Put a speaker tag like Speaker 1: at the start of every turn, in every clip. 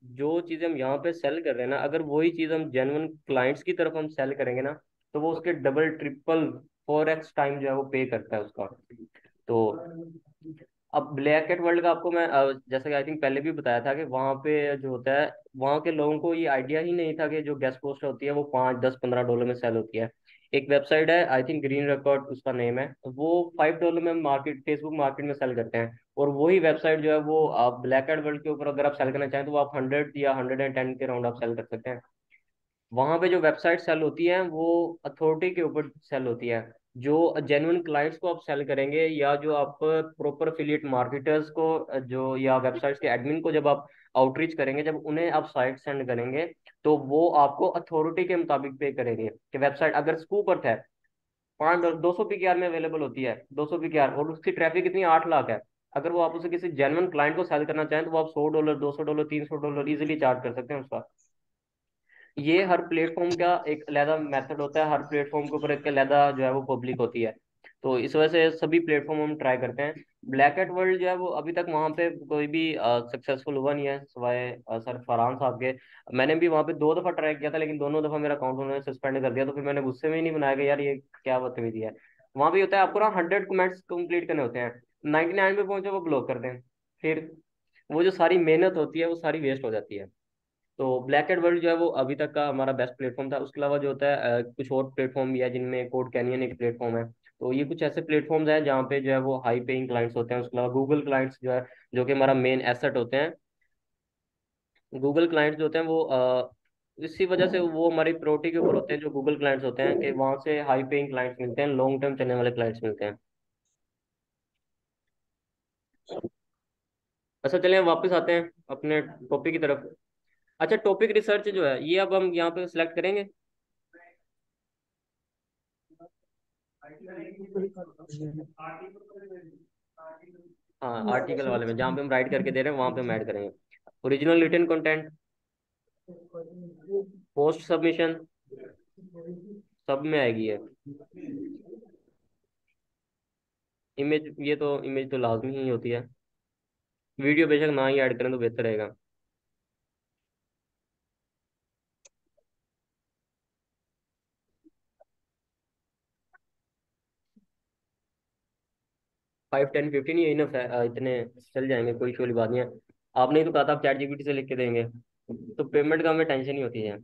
Speaker 1: जो चीज़ हम यहाँ पे सेल कर रहे हैं ना, अगर वही चीज़ हम जेन्युइन क्लाइंट्स की तरफ हम सेल करेंगे ना, तो वो उसके डबल ट्रिपल 4x टाइम जो है वो पे करता है उसका। तो अब ब्लैक एट वर्ल्ड का आपको मैं जैसे कि आई थिंक पहले भी बताया था कि वहाँ पे जो होता है, वहाँ के लोगों को ये आइडिया ही नहीं था कि जो गेस्ट पोस्ट होती है वो 5 10 15 डॉलर में सेल होती है। एक वेबसाइट है, आई थिंक ग्रीन रिकॉर्ड उसका नेम है, वो $5 में मार्केट, फेसबुक मार्केट में सेल करते हैं। और वही वेबसाइट जो है वो आप ब्लैक एट वर्ल्ड के ऊपर अगर आप सेल करना चाहें तो वो आप 100 या 110 के राउंड आप सेल कर सकते हैं। वहां पे जो वेबसाइट सेल होती है वो अथॉरिटी के ऊपर सेल होती है। जो जेन्युइन क्लाइंट्स को आप सेल करेंगे, या जो आप प्रॉपर एफिलिएट मार्केटर्स को, जो या वेबसाइट्स के एडमिन को जब आप आउटरीच करेंगे, जब उन्हें आप साइट सेंड करेंगे, तो वो आपको अथॉरिटी के मुताबिक पे करेंगे। कि वेबसाइट अगर स्कूप अर्थ है, 200 PKR में अवेलेबल होती है, 200 PKR, और उसकी ट्रैफिक कितनी 8 लाख है। अगर वो आप उसे किसी जेन्युइन क्लाइंट को सेल करना चाहें तो वो आप $100 $200 $300 इजीली चार्ज कर सकते हैं उसका। ये हर प्लेटफॉर्म का एक अलग मेथड होता है, हर प्लेटफॉर्म के ऊपर एक अलग जो है वो पब्लिक होती है। तो इस वजह से सभी प्लेटफॉर्म हम ट्राई करते हैं। ब्लैक एट वर्ल्ड जो है वो अभी तक वहाँ पे कोई भी सक्सेसफुल हुआ नहीं है, सिवाय सर फरहान साहब के। मैंने भी वहाँ पे 2 दफ़ा ट्राई किया था, लेकिन दोनों दफ़ा मेरा अकाउंट उन्होंने सस्पेंड कर दिया, तो फिर मैंने गुस्से में ही नहीं बनाया कि यार ये क्या बदतमीजी है। वहाँ भी होता है, आपको ना 100 कमेंट्स कंप्लीट करने होते हैं, 99 पे पहुंचे वो ब्लॉक कर दें, फिर वो जो सारी मेहनत होती है वो सारी वेस्ट हो जाती है। तो ब्लैक एंड वर्ल्ड जो है वो अभी तक का हमारा बेस्ट प्लेटफॉर्म था। उसके अलावा जो होता है कुछ और प्लेटफॉर्म भी है, जिनमें कोड कैनियन एक प्लेटफॉर्म है। तो ये कुछ ऐसे प्लेटफॉर्म्स हैं जहाँ पे जो है वो हाई पेइंग क्लाइंट्स होते हैं। उसके अलावा गूगल क्लाइंट्स जो है, जो कि हमारा मेन एसेट होते हैं। गूगल क्लाइंट्स जो होते हैं वो इसी वजह से वो हमारी प्रायोरिटी के ऊपर होते हैं, जो गूगल क्लाइंट्स होते हैं, कि वहाँ से हाई पेइंग क्लाइंट्स मिलते हैं, लॉन्ग टर्म चलने वाले क्लाइंट्स मिलते हैं। अच्छा, चलिए वापस आते हैं अपने टॉपिक की तरफ। अच्छा, टॉपिक रिसर्च जो है ये अब हम यहाँ पे सिलेक्ट करेंगे। हाँ, आर्टिकल वाले में जहाँ पे हम राइट करके दे रहे हैं वहां पे हम ऐड करेंगे। Original written content, post submission, सब में आएगी है। इमेज, ये तो इमेज तो लाजमी ही होती है। वीडियो बेशक ना ही ऐड करें तो बेहतर रहेगा। 5 10 15 ये इनफ है, इतने चल जाएंगे, कोई इशू वाली बात नहीं है। आपने ही तो कहा था आप चैट जीपीटी से लिख के देंगे, तो पेमेंट का हमें टेंशन ही होती है।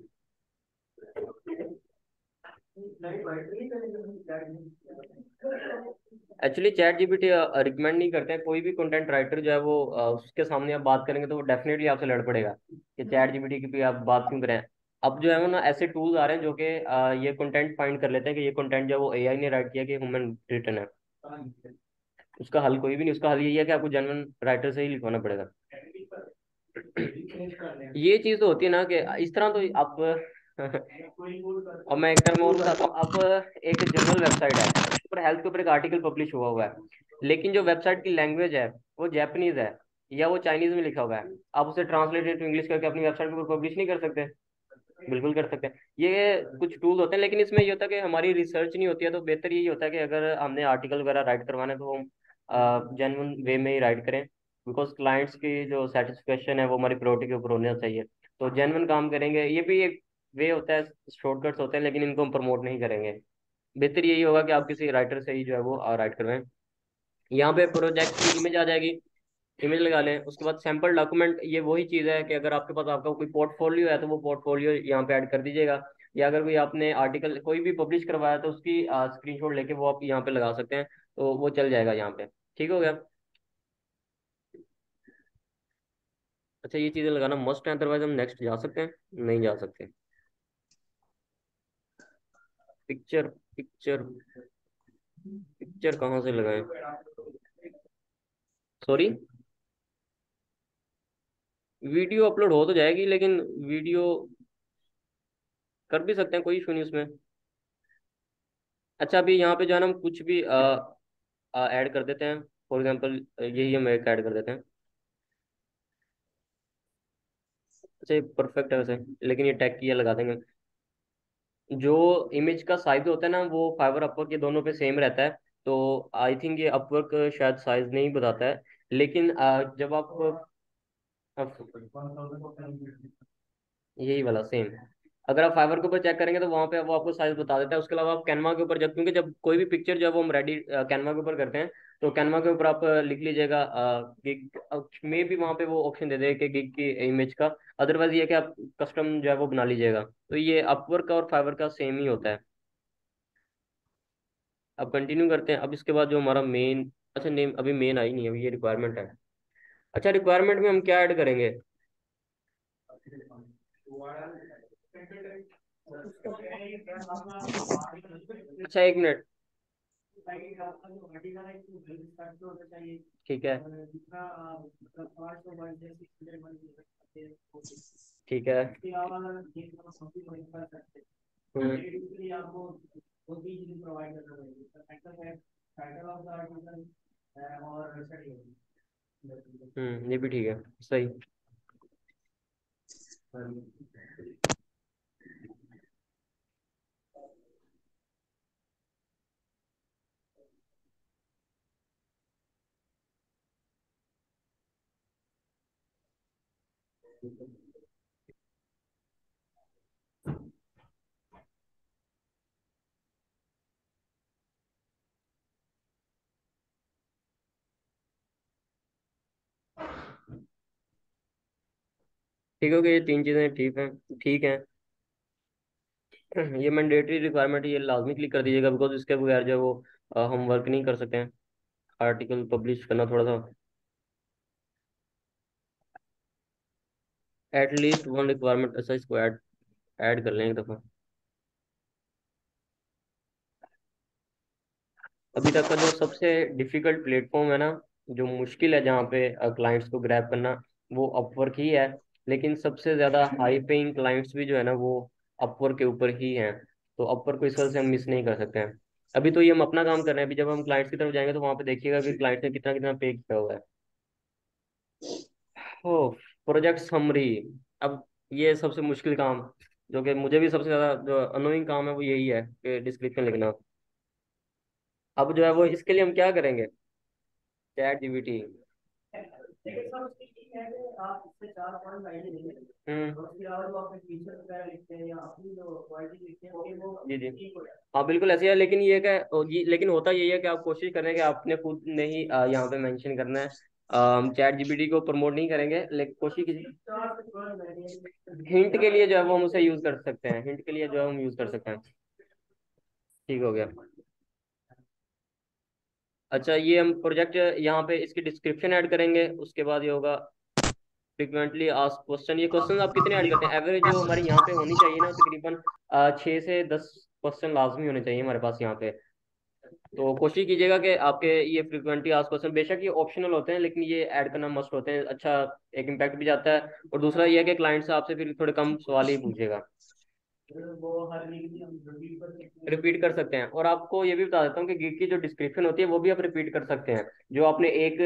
Speaker 1: एक्चुअली चैट जीपीटी रिकमेंड नहीं करते हैं, कोई भी कंटेंट राइटर जो है वो उसके सामने आप बात करेंगे तो वो डेफिनेटली आपसे लड़ पड़ेगा कि चैट जीपीटी की भी आप बात क्यों करें। अब जो है वो ना ऐसे टूल्स आ रहे हैं जो कि ये कंटेंट फाइंड कर लेते हैं कि ये कंटेंट जो है वो एआई ने राइट किया कि ह्यूमन रिटन है। उसका हल कोई भी नहीं, उसका हल यही है कि आपको जेन्युइन राइटर से ही लिखवाना पड़ेगा। ये चीज तो होती है ना कि इस तरह तो आप अब मैं एक टर्म और बताता हूँ। अब एक जर्नल वेबसाइट है, उसके ऊपर हेल्थ के ऊपर एक आर्टिकल पब्लिश हुआ हुआ है, लेकिन जो वेबसाइट की लैंग्वेज है वो जैपनीज है, या वो चाइनीज में लिखा हुआ है। आप उसे ट्रांसलेटेड टू इंग्लिश करके अपनी वेबसाइट के ऊपर पब्लिश नहीं कर सकते? बिल्कुल कर सकते हैं। ये कुछ टूल होते हैं, लेकिन इसमें ये होता है कि हमारी रिसर्च नहीं होती है। तो बेहतर यही होता है कि अगर हमने आर्टिकल वगैरह राइट करवाना है तो हम जेन्युइन वे में ही राइट करें, बिकॉज क्लाइंट्स की जो सेटिस्फेक्शन है वो हमारी प्रायोरिटी के ऊपर होना चाहिए। तो जेन्युइन काम करेंगे, ये भी एक वे होता है, शॉर्टकट्स होते हैं, लेकिन इनको हम प्रमोट नहीं करेंगे। बेहतर यही होगा कि आप किसी राइटर से ही जो है वो राइट करवाएं। यहाँ पे प्रोजेक्ट की इमेज आ जाएगी, इमेज लगा लें। उसके बाद सैंपल डॉक्यूमेंट, ये वही चीज़ है कि अगर आपके पास आपका कोई पोर्टफोलियो है तो वो पोर्टफोलियो यहाँ पे ऐड कर दीजिएगा। या अगर कोई आपने आर्टिकल कोई भी पब्लिश करवाया तो उसकी स्क्रीनशॉट लेके वो आप यहाँ पे लगा सकते हैं, तो वो चल जाएगा यहाँ पे। ठीक हो गया। अच्छा, ये चीज़ें लगाना मस्ट है, अदरवाइज हम नेक्स्ट जा सकते हैं? नहीं जा सकते। पिक्चर, पिक्चर, पिक्चर कहाँ से लगाएं? सॉरी, वीडियो अपलोड हो तो जाएगी, लेकिन वीडियो कर भी सकते हैं, कोई इशू नहीं उसमें। अच्छा, अभी यहाँ पे जो है ना हम कुछ भी ऐड कर देते हैं। फॉर एग्जांपल यही हम एक ऐड कर देते हैं। अच्छा, ये परफेक्ट है वैसे, लेकिन ये टैग की ये लगा देंगे। जो इमेज का साइज होता है ना वो फाइवर अपवर्क ये दोनों पे सेम रहता है। तो आई थिंक ये अपवर्क शायद साइज नहीं बताता है, लेकिन जब आप यही वाला सेम। अगर आप फाइवर के ऊपर चेक करेंगे तो वहां पे वो आपको साइज बता देता है। उसके अलावा आप कैनवा के ऊपर, जब क्योंकि जब कोई भी पिक्चर जो है वो हम रेडी कैनवा के ऊपर करते हैं, तो कैनवा के ऊपर आप लिख लीजिएगा गिग। मे भी वहां पे वो ऑप्शन दे दे कि गिग की इमेज का। अदरवाइज ये है कि आप कस्टम जो है वो बना लीजिएगा। तो ये अपवर्क का और फाइवर का सेम ही होता है। अब कंटिन्यू करते हैं। अब इसके बाद जो हमारा मेन, अच्छा नेम अभी मेन आई नहीं है, अभी ये रिक्वायरमेंट है। अच्छा, रिक्वायरमेंट में हम क्या ऐड करेंगे? अच्छा, एक मिनट। ठीक है। ठीक है। ये भी ठीक है। सही। ठीक हो गया, ये तीन चीजें ठीक हैं। ठीक है। ये मैंडेटरी रिक्वायरमेंट, ये लाजमी क्लिक कर दीजिएगा, बिकॉज इसके बगैर जो है वो हम वर्क नहीं कर सकते हैं। आर्टिकल पब्लिश करना थोड़ा सा। एटलीस्ट वन रिक्वायरमेंट, ऐसा इसको ऐड ऐड कर लें एक दफ़ा। अभी तक का जो सबसे डिफिकल्ट प्लेटफॉर्म है ना, जो मुश्किल है जहाँ पे क्लाइंट्स को ग्रैब करना, वो अपवर्क ही है। लेकिन सबसे ज़्यादा हाई पेइंग क्लाइंट्स भी जो है ना वो अपवर्क के ऊपर ही हैं। तो अपवर्क को इस वजह से हम मिस नहीं कर सकते हैं। अभी तो ये हम अपना काम कर रहे हैं। अभी जब हम क्लाइंट्स की तरफ जाएंगे तो वहाँ पे देखिएगा कि क्लाइंट ने कितना कितना पे किया हुआ है। ओ, प्रोजेक्ट समरी। अब ये सबसे मुश्किल काम, जो कि मुझे भी सबसे ज़्यादा जो अनोइंग काम है वो यही है कि डिस्क्रिप्शन लिखना। अब जो है वो इसके लिए हम क्या करेंगे? ChatGPT. जी जी। हाँ बिल्कुल ऐसे है, लेकिन ये क्या, ये लेकिन होता यही है कि आप कोशिश करें कि आपने खुद ने ही यहाँ पे मेंशन करना है। हम चैट जीपीटी को प्रमोट नहीं करेंगे, लेकिन कोशिश हिंट के लिए जो है वो हम उसे यूज कर सकते हैं। हिंट के लिए जो है हम यूज कर सकते हैं। ठीक हो गया। अच्छा, ये हम प्रोजेक्ट यहाँ पे इसकी डिस्क्रिप्शन ऐड करेंगे। उसके बाद ये होगा फ्रिक्वेंटली आस्क क्वेश्चन। ये क्वेश्चन आप कितने ऐड करते हैं? एवरेज जो हमारे यहाँ पे होनी चाहिए ना, तकरीबन 6 से 10 क्वेश्चन लाजमी होने चाहिए हमारे पास यहाँ पे। तो कोशिश कीजिएगा कि आपके ये फ्रिक्वेंटली आस्क क्वेश्चन, बेशक ये ऑप्शनल होते हैं लेकिन ये ऐड करना मस्ट होते हैं। अच्छा, एक इम्पैक्ट भी जाता है। और दूसरा ये है कि क्लाइंट से आपसे फिर थोड़े कम सवाल ही पूछेगा। रिपीट कर सकते हैं। और आपको ये भी बता देता हूँ कि गिग की जो डिस्क्रिप्शन होती है वो भी आप रिपीट कर सकते हैं। जो आपने एक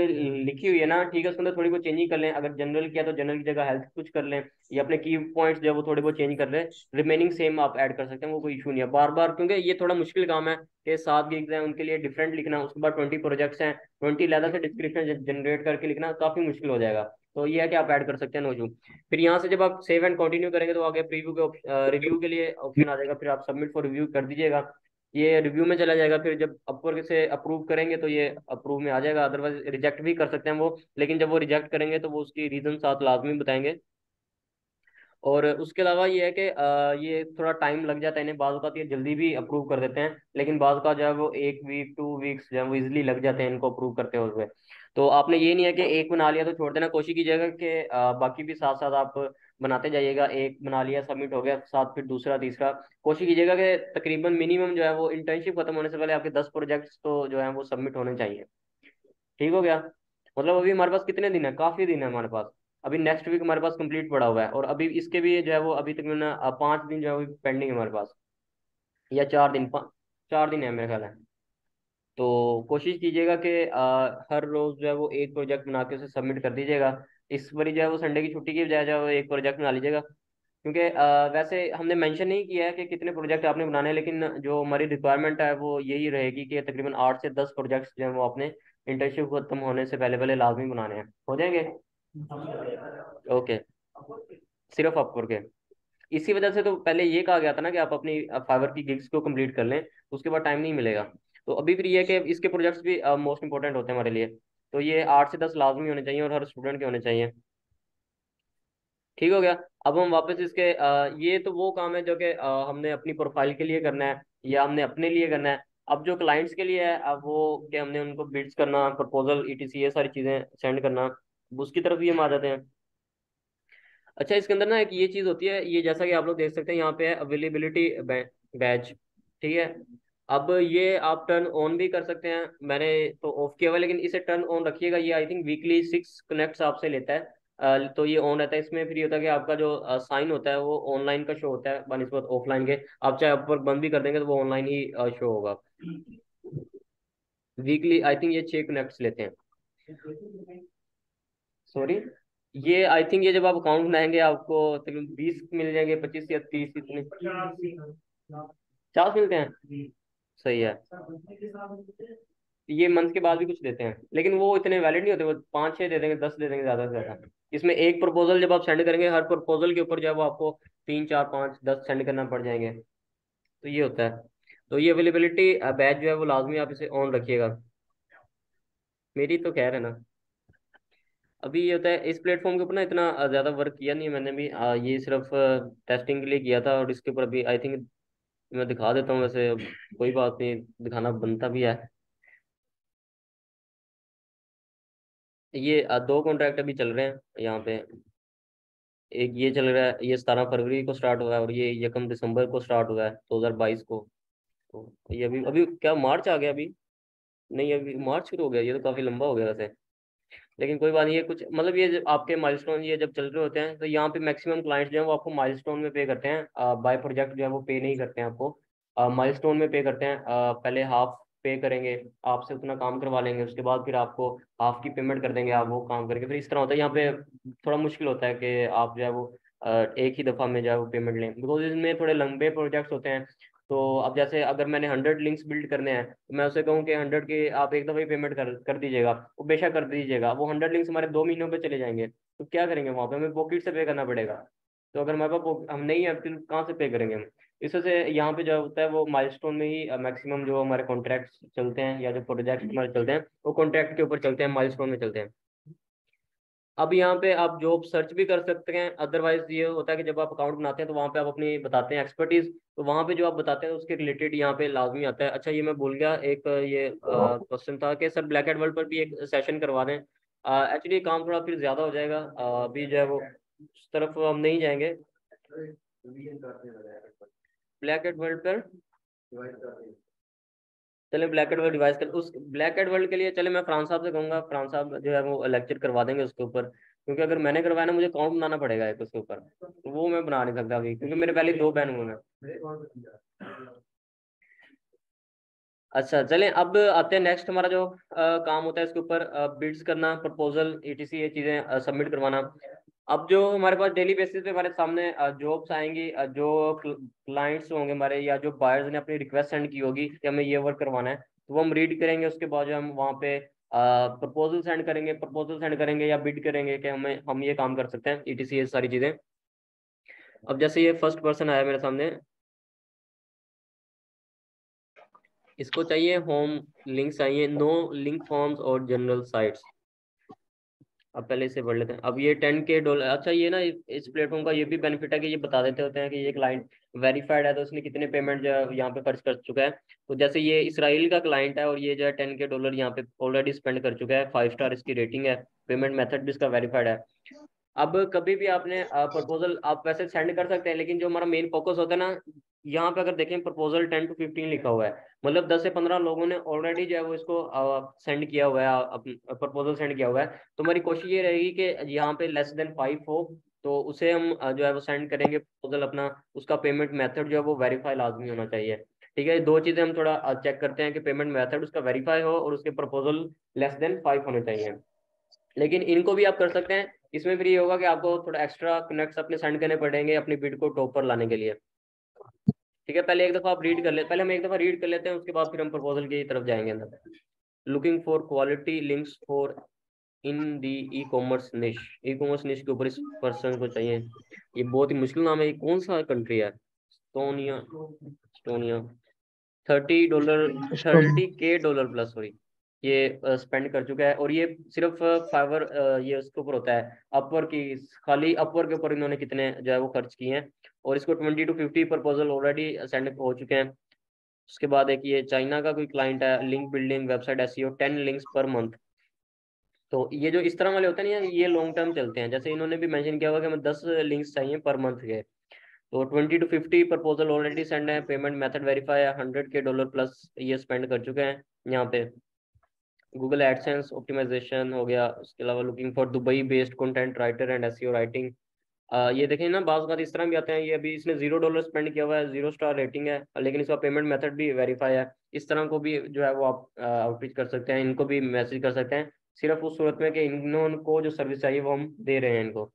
Speaker 1: लिखी हुई है ना, ठीक है, उसके अंदर थोड़ी बहुत चेंजिंग कर लें। अगर जनरल किया तो जनरल की जगह हेल्थ कुछ कर लें, या अपने की पॉइंट्स जो है वो थोड़े बहुत चेंज कर लें। रिमेनिंग सेम आप ऐड कर सकते हैं, वो कोई इशू नहीं है। बार बार, क्योंकि ये थोड़ा मुश्किल काम है कि 7 गिग्स हैं उनके लिए डिफरेंट लिखना, उसके बाद 20 प्रोजेक्ट्स हैं, 20 अलग से डिस्क्रिप्शन जनरेट करके लिखना काफी मुश्किल हो जाएगा। तो ये है कि आप ऐड कर सकते हैं, नो इशू। फिर यहाँ से जब आप सेव एंड कंटिन्यू करेंगे तो आगे प्रीव्यू के रिव्यू के लिए ऑप्शन आ जाएगा। फिर आप सबमिट फॉर रिव्यू कर दीजिएगा। ये रिव्यू में चला जाएगा। फिर जब अपवर्क से अप्रूव करेंगे तो ये अप्रूव में आ जाएगा। अदरवाइज रिजेक्ट भी कर सकते हैं वो, लेकिन जब वो रिजेक्ट करेंगे तो वो उसकी रीजन साथ लाजमी बताएंगे। और उसके अलावा ये है कि ये थोड़ा टाइम लग जाता है इन्हें। बाज़ औक़ात ये जल्दी भी अप्रूव कर देते हैं, लेकिन बाज़ का जो है वो 1 वीक 2 वीक्स जो है वो इजिली लग जाते हैं इनको अप्रूव करते हुए। तो आपने ये नहीं है कि एक बना लिया तो छोड़ देना। कोशिश कीजिएगा कि बाकी भी साथ साथ आप बनाते जाइएगा। एक बना लिया, सबमिट हो गया, साथ फिर दूसरा तीसरा। कोशिश कीजिएगा कि तकरीबन मिनिमम जो है वो इंटर्नशिप खत्म होने से पहले आपके 10 प्रोजेक्ट्स तो जो है वो सबमिट होने चाहिए। ठीक हो गया। मतलब अभी हमारे पास कितने दिन है? काफी दिन है हमारे पास। अभी नेक्स्ट वीक हमारे पास कंप्लीट पड़ा हुआ है, और अभी इसके भी जो है वो अभी तक 5 दिन जो है वो पेंडिंग है हमारे पास। या 4 दिन, 4 दिन है मेरे ख्याल है। तो कोशिश कीजिएगा कि हर रोज जो है वो एक प्रोजेक्ट बना के उसे सबमिट कर दीजिएगा। इस बारी जो है वो संडे की छुट्टी की बजाय जो है वो एक प्रोजेक्ट बना लीजिएगा। क्योंकि वैसे हमने मेंशन नहीं किया है कि कितने प्रोजेक्ट आपने बनाने हैं, लेकिन जो हमारी रिक्वायरमेंट है वो यही रहेगी कि तकरीबन 8 से 10 प्रोजेक्ट्स जो है वो आपने इंटर्नशिप खत्म होने से पहले पहले लाजमी बनाने हैं। हो जाएंगे? ओके, सिर्फ अपवर्क है। इसी वजह से तो पहले ये कहा गया था ना कि आप अपनी फाइवर की गिग्स को कंप्लीट कर लें, उसके बाद टाइम नहीं मिलेगा। तो अभी फिर ये है कि इसके प्रोजेक्ट्स भी मोस्ट इंपॉर्टेंट होते हैं हमारे लिए। तो ये 8 से 10 लाजमी होने चाहिए और हर स्टूडेंट के होने चाहिए। ठीक हो गया। अब हम वापस इसके ये तो वो काम है जो कि हमने अपनी प्रोफाइल के लिए करना है या हमने अपने लिए करना है। अब जो क्लाइंट्स के लिए है, अब वो कि हमने उनको बिड्स करना, प्रपोजल, ईटीसी, ये सारी चीज़ें सेंड करना, उसकी तरफ भी हम आ जाते हैं। अच्छा, इसके अंदर ना एक ये चीज़ होती है, ये जैसा कि आप लोग देख सकते हैं यहाँ पे है अवेलेबिलिटी बैच। ठीक है। अब ये आप टर्न ऑन भी कर सकते हैं, मैंने तो ऑफ किया हुआ है, लेकिन इसे टर्न ऑन रखिएगा। ये आई थिंक वीकली 6 कनेक्ट्स आपसे लेता है। तो ये ऑन रहता है। इसमें फिर ये होता है कि आपका जो साइन होता है वो ऑनलाइन का शो होता है बनस्पत ऑफलाइन के। आप चाहे ऊपर बंद भी कर देंगे तो वो ऑनलाइन ही शो होगा। वीकली आई थिंक ये 6 कनेक्ट्स लेते हैं। सॉरी, ये आई थिंक ये जब आप अकाउंट बनाएंगे आपको तकरीबन 20 मिल जाएंगे, 25 या 30 इतने। 50 मिलते हैं। सही है। ये मंथ के बाद भी कुछ देते हैं, लेकिन वो इतने वैलिड नहीं होते। वो 5 6 दे देंगे, 10 दे देंगे ज्यादा से ज्यादा। इसमें एक प्रपोजल जब आप सेंड करेंगे, हर प्रपोजल के ऊपर जो है वो आपको 3 4 5 10 सेंड करना पड़ जाएंगे। तो ये होता है। तो ये अवेलेबिलिटी बैच जो है वो लाजमी आप इसे ऑन रखिएगा। मेरी तो खैर है ना। अभी ये होता है, इस प्लेटफॉर्म के ऊपर ना इतना ज्यादा वर्क किया नहीं है मैंने भी। ये सिर्फ टेस्टिंग के लिए किया था, और इसके ऊपर अभी आई थिंक मैं दिखा देता हूँ वैसे। अब कोई बात नहीं, दिखाना बनता भी है। ये 2 कॉन्ट्रैक्ट अभी चल रहे हैं यहाँ पे। एक ये चल रहा है, ये 17 फरवरी को स्टार्ट हुआ है, और ये 1 दिसंबर को स्टार्ट हुआ है 2022 को। तो ये अभी अभी क्या मार्च आ गया अभी? नहीं, अभी मार्च शुरू हो गया। ये तो काफी लंबा हो गया वैसे। लेकिन कोई बात नहीं, ये कुछ मतलब ये जब आपके माइलस्टोन ये जब चल रहे होते हैं, तो यहाँ पे मैक्सिमम क्लाइंट्स जो है वो आपको माइलस्टोन में पे करते हैं। बाय प्रोजेक्ट जो है वो पे नहीं करते हैं आपको, माइलस्टोन में पे करते हैं। पहले हाफ पे करेंगे, आपसे उतना काम करवा लेंगे, उसके बाद फिर आपको हाफ की पेमेंट कर देंगे, आप वो काम करेंगे। फिर इस तरह होता है यहाँ पे। थोड़ा मुश्किल होता है कि आप जो है वो एक ही दफ़ा में जो है वो पेमेंट लें, बिकॉज इसमें थोड़े लंबे प्रोजेक्ट्स होते हैं। तो अब जैसे अगर मैंने 100 लिंक्स बिल्ड करने हैं, तो मैं उसे कहूँ कि 100 के आप एक दफ़ा ही पेमेंट कर दीजिएगा, वो बेशक कर दीजिएगा। वो 100 लिंक्स हमारे 2 महीनों पे चले जाएंगे, तो क्या करेंगे वहाँ पे? हमें पॉकेट से पे करना पड़ेगा। तो अगर हमारे पास हम नहीं है, फिर कहाँ से पे करेंगे हम? इस वजह से यहाँ पे जो होता है वो माइलस्टोन में ही मैक्सिमम जो हमारे कॉन्ट्रैक्ट्स चलते हैं या जो प्रोजेक्ट हमारे चलते हैं, वो कॉन्ट्रैक्ट के ऊपर चलते हैं, माइलस्टोन में चलते हैं। अब यहाँ पे आप जॉब सर्च भी कर सकते हैं। अदरवाइज ये होता है कि जब आप अकाउंट बनाते हैं तो वहाँ पे आप अपनी बताते हैं एक्सपर्टीज, तो वहाँ पे जो आप बताते हैं उसके रिलेटेड यहाँ पे लाजमी आता है। अच्छा, ये मैं भूल गया, एक ये क्वेश्चन था कि सर ब्लैक एंड वर्ल्ड पर भी एक सेशन करवा दें। एक्चुअली काम थोड़ा फिर ज्यादा हो जाएगा, अभी जो है वो उस तरफ हम नहीं जाएंगे। ब्लैक एंड वर्ल्ड पर चले, ब्लैक एंड वर्ल्ड डिवाइस कर उस ब्लैक एंड वर्ल्ड के लिए चले, मैं फ्रांस साहब से कहूंगा, फ्रांस साहब जो है वो लेक्चर करवा देंगे उसके ऊपर। क्योंकि अगर मैंने करवाया ना, मुझे अकाउंट बनाना पड़ेगा एक उसके ऊपर, तो वो मैं बना नहीं सकता अभी, क्योंकि मेरे पहले 2 बैन हुए हैं। अच्छा चलें, अब आते हैं नेक्स्ट। हमारा जो काम होता है इसके ऊपर बिड्स करना, प्रपोजल, ईटीसी, ये चीज़ें सबमिट करवाना। अब जो हमारे पास डेली बेसिस पे हमारे सामने जॉब्स आएंगी, जो क्लाइंट्स होंगे हमारे या जो बायर्स ने अपनी रिक्वेस्ट सेंड की होगी कि हमें ये वर्क करवाना है, तो वो हम रीड करेंगे। उसके बाद जो हम वहाँ पे प्रपोजल सेंड करेंगे या बिड करेंगे कि हम ये काम कर सकते हैं, ईटीसी, ये सारी चीज़ें। अब जैसे ये फर्स्ट पर्सन आया मेरे सामने, इसको चाहिए होम लिंक्स चाहिए, नो लिंक फॉर्म्स और जनरल साइट्स। अब पहले इसे पढ़ लेते हैं। अब ये $10K। अच्छा, ये ना इस प्लेटफॉर्म का ये भी बेनिफिट है कि ये बता देते होते हैं कि ये क्लाइंट वेरीफाइड है, तो उसने कितने पेमेंट जो है यहाँ पे खर्च कर चुका है। तो जैसे ये इसराइल का क्लाइंट है, और ये जो है $10K यहाँ पे ऑलरेडी स्पेंड कर चुका है, 5 स्टार इसकी रेटिंग है, पेमेंट मेथड भी इसका वेरीफाइड है। अब कभी भी आपने प्रपोजल आप वैसे सेंड कर सकते हैं, लेकिन जो हमारा मेन फोकस होता है ना, यहाँ पे अगर देखें प्रपोजल 10 to 15 लिखा हुआ है, मतलब 10 से 15 लोगों ने ऑलरेडी जो है वो इसको सेंड किया हुआ है, प्रपोजल सेंड किया हुआ है। तो हमारी कोशिश ये रहेगी कि यहाँ पे लेस देन 5 हो, तो उसे हम जो है वो सेंड करेंगे प्रपोजल अपना। उसका पेमेंट मेथड जो है वो वेरीफाई लाजमी होना चाहिए। ठीक है, 2 चीज़ें हम थोड़ा चेक करते हैं कि पेमेंट मेथड उसका वेरीफाई हो और उसके प्रपोजल लेस देन 5 होने चाहिए। लेकिन इनको भी आप कर सकते हैं। इसमें फिर ये होगा कि आपको थोड़ा एक्स्ट्रा कनेक्ट्स अपने सेंड करने पड़ेंगे अपनी बिड को टॉप पर लाने के लिए। ठीक है, पहले एक दफ़ा आप रीड कर ले, पहले हम एक दफ़ा रीड कर लेते हैं, उसके बाद फिर हम प्रपोजल की तरफ जाएंगे अंदर। Looking for quality links for in the e commerce निश, ई कॉमर्स निश के ऊपर इस पर्सन को चाहिए। ये बहुत ही मुश्किल नाम है, ये कौन सा कंट्री है? Estonia, Estonia. $30,
Speaker 2: Estonia.
Speaker 1: $30K plus, sorry, ये स्पेंड कर चुका है। और ये सिर्फ फाइवर, ये उसके ऊपर होता है, अपवर की, खाली अपवर के ऊपर इन्होंने कितने जो है वो खर्च किए हैं। और इसको 20 to 50 प्रपोजल ऑलरेडी सेंड हो चुके हैं। उसके बाद एक ये चाइना का कोई क्लाइंट है, link building website SEO, 10 links per month. तो ये जो इस तरह वाले होते हैं ना, ये लॉन्ग टर्म चलते हैं। जैसे इन्होंने भी मेंशन किया हुआ कि हमें 10 लिंक्स चाहिए पर मंथ के। तो 20 to 50 प्रपोजल ऑलरेडी सेंड है, पेमेंट मेथड वेरीफाई है, $100K प्लस ये स्पेंड कर चुके हैं यहाँ पे। गूगल एडसेंस ऑप्टिमाइजेशन हो गया। उसके अलावा looking for Dubai based content writer and SEO writing. ये देखें ना, बाज़ बात इस तरह भी आते हैं, ये अभी इसने $0 स्पेंड किया हुआ है, 0 स्टार रेटिंग है, लेकिन इसका पेमेंट मेथड भी वेरीफाई है। इस तरह को भी जो है वो आप आउटरीच कर सकते हैं, इनको भी मैसेज कर सकते हैं, सिर्फ उस सूरत में कि इनको जो सर्विस चाहिए वो हम दे रहे हैं इनको।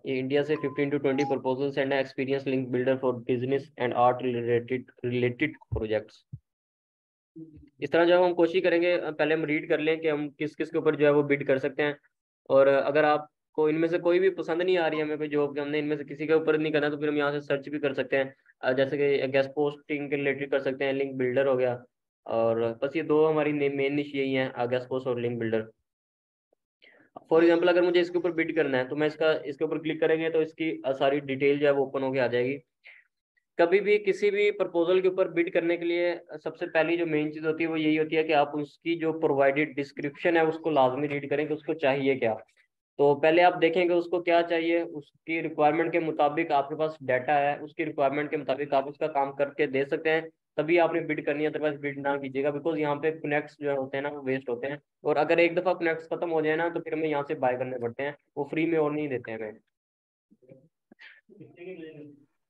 Speaker 1: ये इंडिया से 15 to 20 proposals and experience link builder for business and art related related projects. इस तरह जो है हम कोशिश करेंगे, पहले हम रीड कर लें कि हम किस किस के ऊपर जो है वो बिड कर सकते हैं। और अगर आपको इनमें से कोई भी पसंद नहीं आ रही है हमें कोई जॉब, कि हमने इनमें से किसी के ऊपर नहीं करना, तो फिर हम यहाँ से सर्च भी कर सकते हैं। जैसे कि गेस्ट पोस्टिंग के रिलेटेड कर सकते हैं, लिंक बिल्डर हो गया। और बस ये दो हमारी मेन निश यही है, गेस्ट पोस्ट और लिंक बिल्डर। फॉर एग्जाम्पल अगर मुझे इसके ऊपर बिड करना है, तो मैं इसके ऊपर क्लिक करेंगे तो इसकी सारी डिटेल जो है वो ओपन होके आ जाएगी। कभी भी किसी भी प्रपोजल के ऊपर बिड करने के लिए सबसे पहली जो मेन चीज़ होती है वो यही होती है कि आप उसकी जो प्रोवाइडेड डिस्क्रिप्शन है उसको लाजमी रीड करें कि उसको चाहिए क्या। तो पहले आप देखेंगे उसको क्या चाहिए, उसकी रिक्वायरमेंट के मुताबिक आपके पास डाटा है, उसकी रिक्वायरमेंट के मुताबिक आप उसका काम करके दे सकते हैं, तभी आपने बिड करनी है। अदरवाइज बिड ना कीजिएगा, बिकॉज यहाँ पे कनेक्ट्स जो होते हैं ना वो वेस्ट होते हैं। और अगर एक दफ़ा कनेक्ट्स खत्म हो जाए ना, तो फिर हमें यहाँ से बाय करने पड़ते हैं, वो फ्री में और नहीं देते हैं हमें।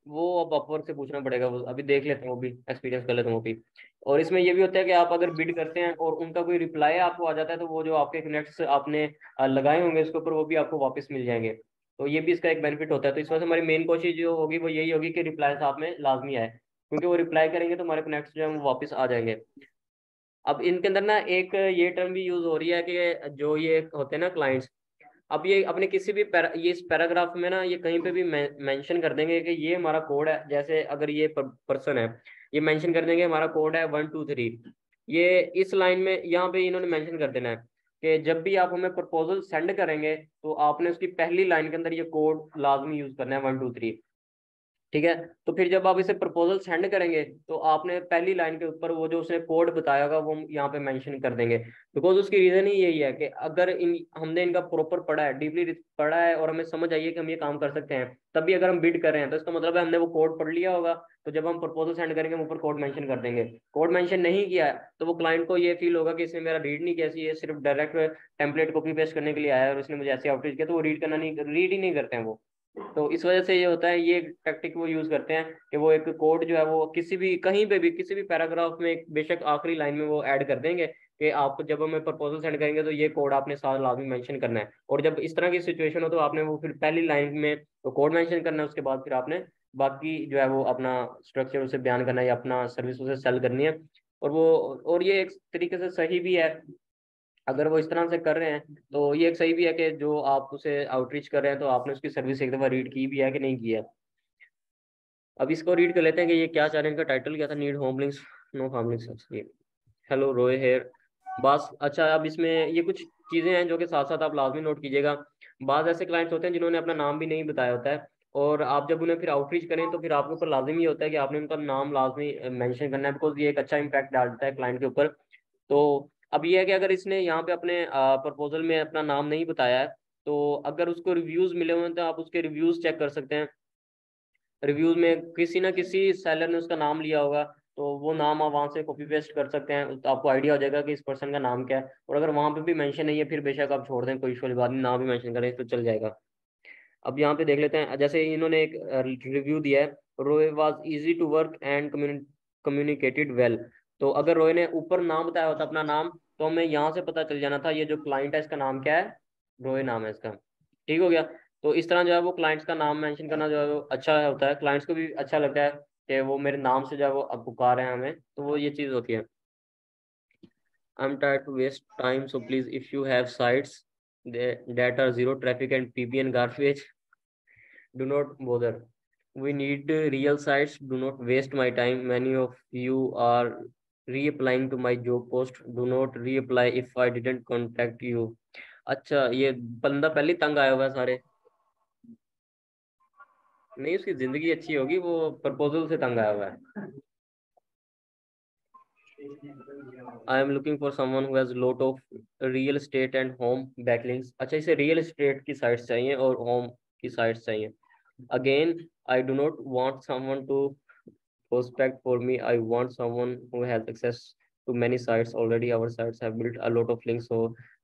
Speaker 1: वो अब अपवर्क से पूछना पड़ेगा, वो अभी देख लेते हैं, वो भी एक्सपीरियंस कर लेते हैं वो भी। और इसमें ये भी होता है कि आप अगर बिड करते हैं और उनका कोई रिप्लाई आपको आ जाता है, तो वो जो आपके कनेक्ट्स आपने लगाए होंगे इसके ऊपर, वो भी आपको वापस मिल जाएंगे। तो ये भी इसका एक बेनिफिट होता है। तो इस वजह से हमारी मेन कोशिश जो होगी वो यही होगी कि रिप्लाई साथ में लाजमी आए, क्योंकि वो रिप्लाई करेंगे तो हमारे कनेक्ट्स जो है वो वापस आ जाएंगे। अब इनके अंदर ना एक ये टर्म भी यूज हो रही है कि जो ये होते हैं ना क्लाइंट्स, अब ये अपने किसी भी ये इस पैराग्राफ में ना ये कहीं पे भी मेंशन कर देंगे कि ये हमारा कोड है। जैसे अगर ये पर्सन है, ये मेंशन कर देंगे हमारा कोड है 123। ये इस लाइन में यहाँ पे इन्होंने मेंशन कर देना है कि जब भी आप हमें प्रपोजल सेंड करेंगे, तो आपने उसकी पहली लाइन के अंदर ये कोड लाजमी यूज करना है, 123। ठीक है। तो फिर जब आप इसे प्रपोजल सेंड करेंगे, तो आपने पहली लाइन के ऊपर वो जो उसने कोड बताया होगा वो हम यहाँ पे मेंशन कर देंगे। बिकॉज उसकी रीजन ही यही है कि अगर इन हमने इनका प्रॉपर पढ़ा है, डीपली पढ़ा है, और हमें समझ आई है कि हम ये काम कर सकते हैं, तभी अगर हम बिड कर रहे हैं, तो इसका मतलब है हमने वो कोड पढ़ लिया होगा। तो जब हम प्रपोजल सेंड करेंगे हम ऊपर कोड मेंशन कर देंगे। कोड मेंशन नहीं किया है, तो वो क्लाइंट को ये फील होगा कि इसने मेरा रीड नहीं किया, ये सिर्फ डायरेक्ट टेम्पलेट कॉपी पेस्ट करने के लिए आया है और इसने मुझे ऐसे आउटरीच किया, तो वो रीड ही नहीं करते हैं वो। तो इस वजह से ये होता है, ये टैक्टिक वो यूज करते हैं कि वो एक कोड जो है वो किसी भी कहीं पे भी किसी भी पैराग्राफ में बेशक आखिरी लाइन में वो ऐड कर देंगे कि आप जब हमें प्रपोजल सेंड करेंगे तो ये कोड आपने साथ लाजमी मेंशन करना है। और जब इस तरह की सिचुएशन हो तो आपने वो फिर पहली लाइन में वो कोड मेंशन करना है, उसके बाद फिर आपने बाकी जो है वो अपना स्ट्रक्चर उसे बयान करना है या अपना सर्विस उसे सेल करनी है। और वो, और ये एक तरीके से सही भी है। अगर वो इस तरह से कर रहे हैं तो ये एक सही भी है कि जो आप उसे आउटरीच कर रहे हैं तो आपने उसकी सर्विस एक दफ़ा रीड की भी है कि नहीं की है। अब इसको रीड कर लेते हैं कि ये क्या चाह रहे हैं। इनका टाइटल क्या था? Need home links, no home links. Hello Roy here. बस अच्छा, अब इसमें ये कुछ चीज़ें हैं जो कि साथ साथ आप लाजमी नोट कीजिएगा। बाज़ ऐसे क्लाइंट्स होते हैं जिन्होंने अपना नाम भी नहीं बताया होता है, और आप जब उन्हें फिर आउटरीच करें तो फिर आपके ऊपर लाजमी ये होता है कि आपने उनका नाम लाजमी मेंशन करना है, बिकॉज ये एक अच्छा इंपैक्ट डालता है क्लाइंट के ऊपर। तो अब ये है कि अगर इसने यहाँ पे अपने प्रपोजल में अपना नाम नहीं बताया है, तो अगर उसको रिव्यूज मिले हुए हैं तो आप उसके रिव्यूज चेक कर सकते हैं। रिव्यूज में किसी ना किसी सेलर ने उसका नाम लिया होगा, तो वो नाम आप वहाँ से कॉपी पेस्ट कर सकते हैं, तो आपको आइडिया हो जाएगा कि इस पर्सन का नाम क्या है। और अगर वहाँ पे भी मेंशन नहीं है, फिर बेशक आप छोड़ दें, कोई इशू वाली बात नहीं, नाम भी मेंशन करें तो चल जाएगा। अब यहाँ पे देख लेते हैं, जैसे इन्होंने एक रिव्यू दिया है, Roy was easy to work and communicated well. तो अगर रोय ने ऊपर नाम बताया होता अपना नाम, तो हमें यहाँ से पता चल जाना था ये जो क्लाइंट है इसका नाम क्या है, रोय नाम है इसका। ठीक हो गया। तो इस तरह जो है वो क्लाइंट्स का नाम मेंशन करना जो है वो अच्छा होता है, क्लाइंट्स को भी अच्छा लगता है कि वो मेरे नाम से जो है वो अब पुकार रहे हैं हमें, तो वो ये चीज़ होती है। I'm tired to waste time, so please, if you have sites that are zero traffic and PPN garbage, do not bother. We need real sites. Do not waste my time. Many of you are reapplying to my job post. Do not reapply if I didn't contact you. अच्छा, ये बंदा पहले ही तंग आया हुआ है सारे। नहीं, उसकी जिंदगी अच्छी होगी, वो प्रपोजल से तंग आया हुआ है। I am looking for someone who has lot of real estate and home backlinks. अच्छा, इसे रियल एस्टेट की साइट्स चाहिए और होम की साइट्स चाहिए। Again, I do not want someone to prospect for me. I want someone who has access to many sites already. Our sites have built a lot of links, so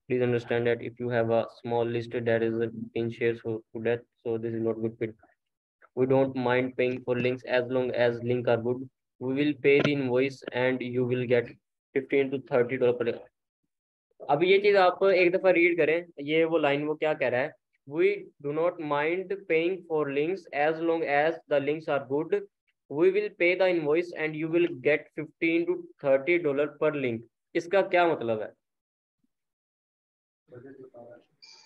Speaker 1: please understand that if you have a small list that is in shares to that, so this is not good fit. We don't mind paying for links as long as link are good. We will pay the invoice and you will get 15 to $30 per। अब ये चीज आप एक दफा read करें, ये वो line वो क्या कह रहा है। We do not mind paying for links as long as the links are good. We will pay the invoice and you will get $15 to $30 पर लिंक। इसका क्या मतलब है?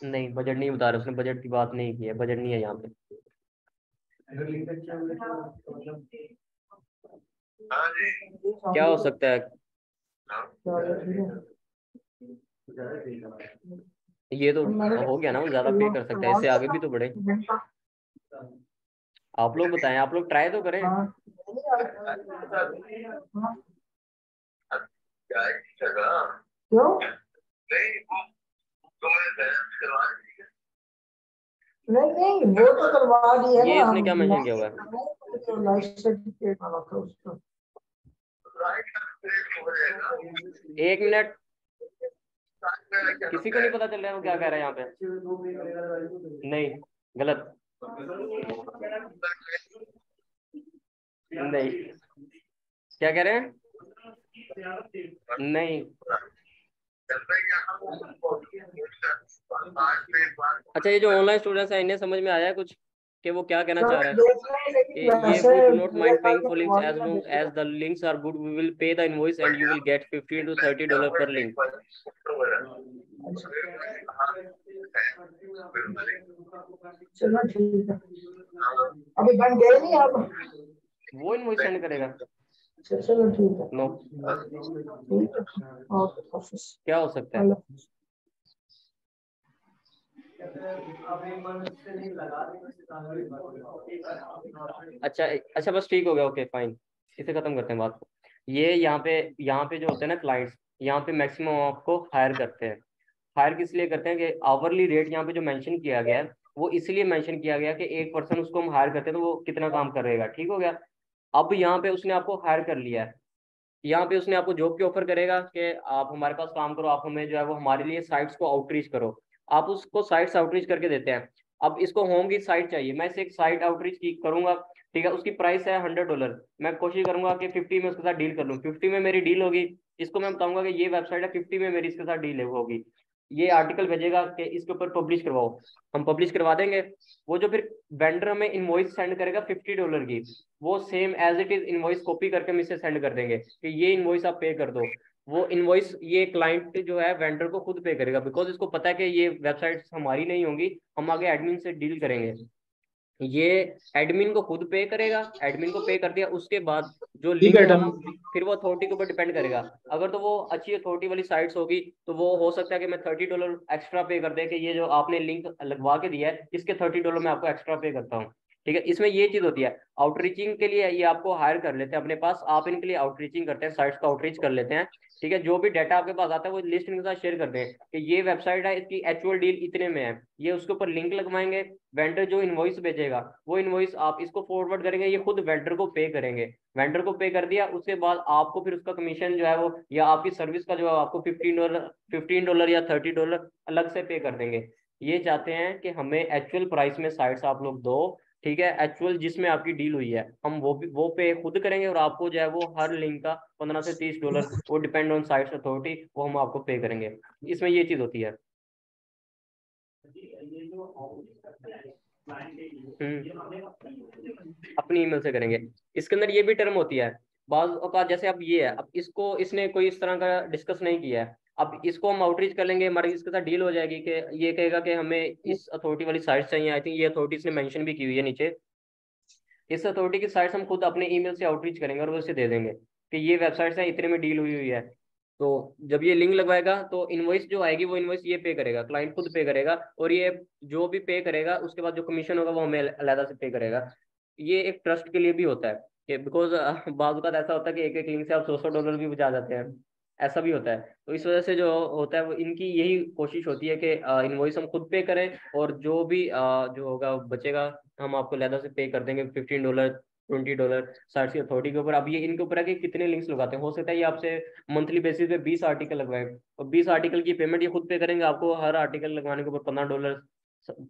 Speaker 1: नहीं, बजट नहीं बता रहे, उसने बजट की बात नहीं की है, बजट नहीं है यहाँ पे। क्या हो सकता है? ये तो हो गया ना, वो ज्यादा पे कर सकता है, इससे आगे भी तो बढ़े। आप लोग बताएं, आप लोग ट्राई तो करें।
Speaker 2: क्यों? नहीं, वो तो करवा दी है
Speaker 1: ये
Speaker 2: ना।
Speaker 1: इसने क्या मेंशन किया हुआ है?
Speaker 2: लाइफ सर्टिफिकेट वाला था उसका।
Speaker 1: 1 मिनट, किसी को नहीं पता चल रहा है वो क्या कह रहा है यहाँ पे? नहीं, गलत। नहीं, क्या कह रहे हैं? नहीं। अच्छा, ये जो ऑनलाइन स्टूडेंट्स हैं, इन्हें समझ में आया है कुछ कि वो क्या कहना चाह रहा है? ये we do not mind paying for links as long as the links are good. We will pay the invoice and you will get $15 to $30 पर लिंक।
Speaker 2: चलो ठीक है, अभी बन गए नहीं आप?
Speaker 1: वो इनवॉइस सेंड करेगा।
Speaker 2: चलो ठीक है।
Speaker 1: नो,
Speaker 2: ठीक है, ओके ऑफिस।
Speaker 1: क्या हो सकता है? अच्छा अच्छा, बस ठीक हो गया, ओके फाइन, इसे खत्म करते हैं बात को। ये यहाँ पे जो होते हैं ना क्लाइंट्स, यहाँ पे मैक्सिमम आपको हायर करते हैं। हायर किस लिए करते हैं कि आवरली रेट यहाँ पे जो मेंशन किया गया है, वो इसलिए मेंशन किया गया कि एक पर्सन उसको हम हायर करते हैं तो वो कितना काम करेगा। ठीक हो गया। अब यहाँ पे उसने आपको हायर कर लिया है, यहाँ पे उसने आपको जॉब की ऑफर करेगा कि आप हमारे पास काम करो, आप हमें जो है वो हमारे लिए साइट्स को आउटरीच करो। आप उसको साइट्स आउटरीच करके देते हैं। अब इसको होम की साइट चाहिए, मैं इसे एक साइट आउटरीच की करूंगा। ठीक है, उसकी प्राइस है $100। मैं कोशिश करूंगा कि 50 में उसके साथ डील कर लूँ, 50 में मेरी डील होगी। इसको मैं बताऊंगा कि ये वेबसाइट है, 50 में मेरी इसके साथ डील होगी। ये आर्टिकल भेजेगा कि इसके ऊपर पब्लिश करवाओ, हम पब्लिश करवा देंगे। वो जो फिर वेंडर हमें इनवॉइस सेंड करेगा $50 की, वो same as it is invoice copy करके हम इसे सेंड कर देंगे कि ये इनवॉइस आप पे कर दो। वो इनवॉइस ये क्लाइंट जो है वेंडर को खुद पे करेगा, बिकॉज इसको पता है कि ये वेबसाइट हमारी नहीं होंगी, हम आगे एडमिन से डील करेंगे। ये एडमिन को खुद पे करेगा, एडमिन को पे कर दिया उसके बाद जो
Speaker 2: ठीक है
Speaker 1: लिंक
Speaker 2: डन।
Speaker 1: हम, फिर वो अथॉरिटी के ऊपर डिपेंड करेगा। अगर तो वो अच्छी अथॉरिटी वाली साइट्स होगी तो वो हो सकता है कि मैं $30 एक्स्ट्रा पे कर दे कि ये जो आपने लिंक लगवा के दिया है इसके $30 मैं आपको एक्स्ट्रा पे करता हूँ। ठीक है, इसमें ये चीज होती है। आउटरीचिंग के लिए ये आपको हायर कर लेते हैं अपने पास, आप इनके लिए आउटरीचिंग करते हैं, साइट्स का आउटरीच कर लेते हैं। ठीक है, जो भी डाटा आपके पास आता है वो लिस्ट इनके साथ शेयर करते हैं कि ये वेबसाइट है, इसकी एक्चुअल डील इतने में है, ये उसके ऊपर लिंक लगवाएंगे। वेंडर जो इनवॉइस भेजेगा वो इनवॉइस आप इसको फॉरवर्ड करेंगे, ये खुद वेंडर को पे करेंगे। वेंडर को पे कर दिया, उसके बाद आपको फिर उसका कमीशन जो है वो या आपकी सर्विस का जो है आपको $15 या $30 अलग से पे कर देंगे। ये चाहते हैं कि हमें एक्चुअल प्राइस में साइट्स आप लोग दो। ठीक है, एक्चुअल जिसमें आपकी डील हुई है हम वो पे खुद करेंगे, और आपको जो है वो हर लिंक का $15 से $30, वो डिपेंड ऑन साइट्स अथॉरिटी, वो हम आपको पे करेंगे। इसमें ये चीज होती है। अपनी ईमेल से करेंगे। इसके अंदर ये भी टर्म होती है, बाज का जैसे अब ये है, अब इसको इसने कोई इस तरह का डिस्कस नहीं किया है, अब इसको हम आउटरीच कर लेंगे, हमारी इसके साथ डील हो जाएगी कि ये कहेगा कि हमें इस अथॉरिटी वाली साइट चाहिए, आई थिंक ये अथॉरिटी इसने मेंशन भी की हुई है नीचे, इस अथॉरिटी की साइट्स हम खुद अपने ईमेल से आउटरीच करेंगे और वो इसे दे देंगे कि ये वेबसाइट्स हैं, इतने में डील हुई हुई है। तो जब ये लिंक लगवाएगा तो इनवॉइस जो आएगी वो इनवॉइस ये पे करेगा, क्लाइंट खुद पे करेगा, और ये जो भी पे करेगा उसके बाद जो कमीशन होगा वो हमें अलग से पे करेगा। ये एक ट्रस्ट के लिए भी होता है कि बिकॉज बाज़ का ऐसा होता है कि एक एक लिंक से आप 100-100 डॉलर भी बचा जाते हैं, ऐसा भी होता है। तो इस वजह से जो होता है वो इनकी यही कोशिश होती है कि इनवॉइस हम खुद पे करें, और जो भी जो होगा बचेगा हम आपको लहदा से पे कर देंगे, $15, $20 साइट की अथॉरिटी के ऊपर। अब ये इनके ऊपर है कि कितने लिंक्स लगाते हैं, हो सकता है ये आपसे मंथली बेसिस पे 20 आर्टिकल लगवाए, और 20 आर्टिकल की पेमेंट ये खुद पे करेंगे, आपको हर आर्टिकल लगवाने के ऊपर $15,